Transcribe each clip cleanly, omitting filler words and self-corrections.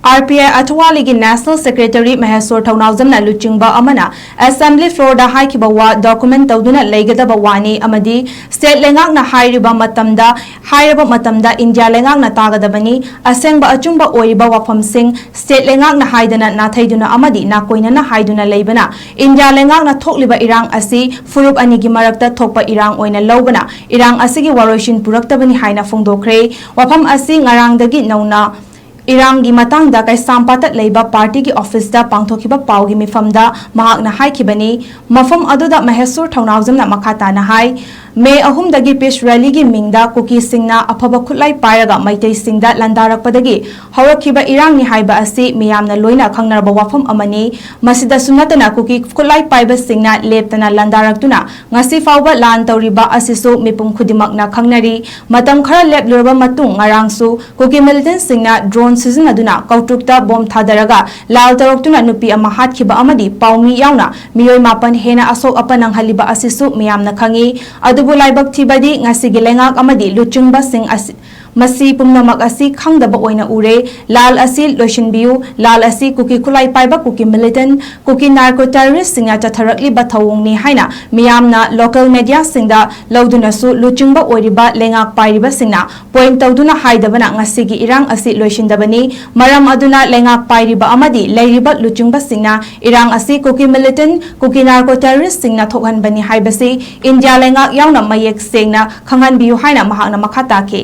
RPI Atwaligi National Secretary 𝗬𝗧𝗔𝗟 𝗟𝗘𝗜𝗡𝗚𝗔 Assembly floor da haikibawa document tawduna legadaba wani amadi state lengakna hairiba matamda India lengakna tagadabani asengba achungba oiriba wafamsing state lengakna haidana nathaiduna amadi nakoinana haiduna leibana India lengakna thokliba irang asi furup anigi marakta thokpa irang oina lobana irang asigi waroshin puraktabani haina fongdokre wafam asi ngarangdagi nauna Irangi matang da kay sampatat leiba party ki office da pangthokiba pawgi mifamda mahakna haikibani mafam aduda 𝗬𝗧𝗔𝗟 makata na hai May ahum dagi peace rally gi mingda kuki singna afaba khutlai pairaga maitei singda landarakpadagi hawrakiba irang ni haiba asi miyamna loina khangnarba wafam amani masida sunatana kuki khutlai paiba singna leptana landaraktuna ngasi fawba lan tawriba asisu mipum khudimakna khangnari matam khara leplurba matung ngarangsu kuki militant singna drone sizinaduna kautrukta bom thadaraga lal taroktuna nupi ama hatkhiba amadi pawmi yauna miyoi mapan hena asok apanang haliba asisu miyamna khangi Laibak tibadi ngasigi lengak amadi luchungba sing masi pumnamak asi khangdaba oina ure lal asi loishinbiu lal asi kuki khulai paiba kuki militant kuki narco terrorist singa chatharakli ba thawungni haina miyamna local media singda loduna su luchungba oiriba lengak pairiba singna point tawduna haidabana ngasigi irang asi loishindabani maram aduna lengak pairiba amadi leiriba luchungba singna irang asi kuki militant kuki narco terrorist singna thokhanbani haibasi India lengak yauna mayek singna khanganbiu haina mahakna makhata ke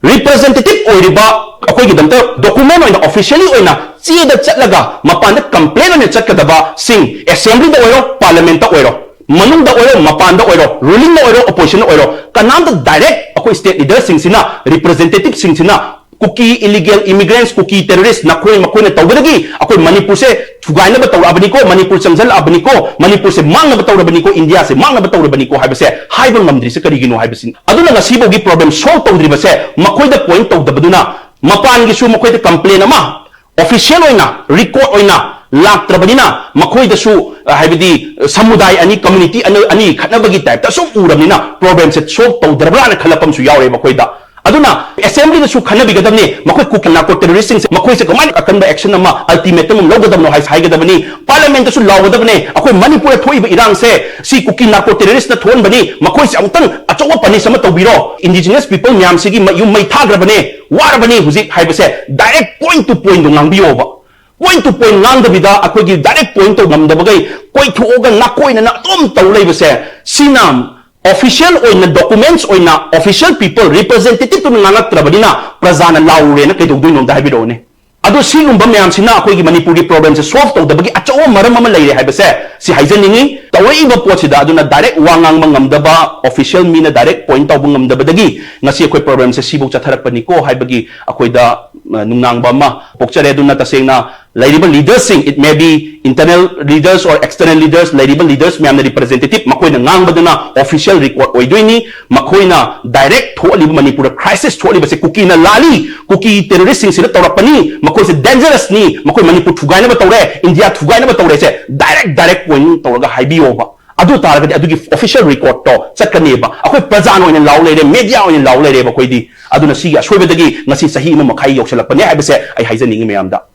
representative oiriba akoi gidamta document oina officially oina chida chatlaga mapanda complaint oina chatkadaba sing assembly da oiro parliament da oiro manung da oiro mapanda oiro ruling da oiro opposition da oiro kanam da direct akoi state leaders sing sina representative sing sina kuki illegal immigrants kuki terrorists nakoi makoi na tawdagi akoi manipur se thugaina ba tawrabani ko manipur changjal abani ko manipur se mangna ba tawrabani ko india se mangna ba tawrabani ko haibase haibal mamdri se karigino haibasin aduna ngasibo gi problem solve tawdri ba se makoi da point tawdabaduna mapan gi su makoi da complain ama official oina record oina laktrabadina makoi da su haibidi samudai ani community ani khatnabagi type ta so urabnina problem se solve tawdrabra na khalapam su yaure makoi da aduna assembly da su khanabi gadamni makoi ku narco terrorists makoi se kamani akanba action ama ultimatum logadamno hai gadamni parliament da su lawgadamni akoi manipur thoiba irang se si kuki narco terrorist na thon bani makoi se amtang achowa pani sama tawbiro indigenous people myam sigi mayum mai thagrabani warabani huzik haibase direct point to point ngangbiyo ba point to point ngangdabida akoi gi direct point to ngamdabagai koi thuoga nakoi na tom tawleibase sinam official oina documents oina official people representative to nangat trabadina prajana laure na kay dugdui nom da habiro ne ado singumba myam sina akoi gi manipuri problems solve to dabagi achaw maram ama leire haibase si haijaningi tawai ba pochida aduna direct wangang mangamdaba official mina direct point taw bangamdabadagi ngasi akoi problems sibu chatharak paniko haibagi akoi da nungnangba ma pokchare aduna tasengna Lairiba leaders sing it may be internal leaders or external leaders lairiba leaders myamna representative makoina ngangbaduna official record oidoini makoina direct tholiba manipur crisis tholiba se kuki na lali kuki terrorist sing sira tawrapani makoi se dangerous ni makoi manipur thugaina ba tawre india thugaina ba tawre se direct point tawraga haibiyo ba adu taragadi adugi official record to chakaneba akoi prajan oina law leire media oina law leire ba koidi aduna siga soibadagi ngasi sahi ma makhai yoksalapane haibase ai haijaningi mayamda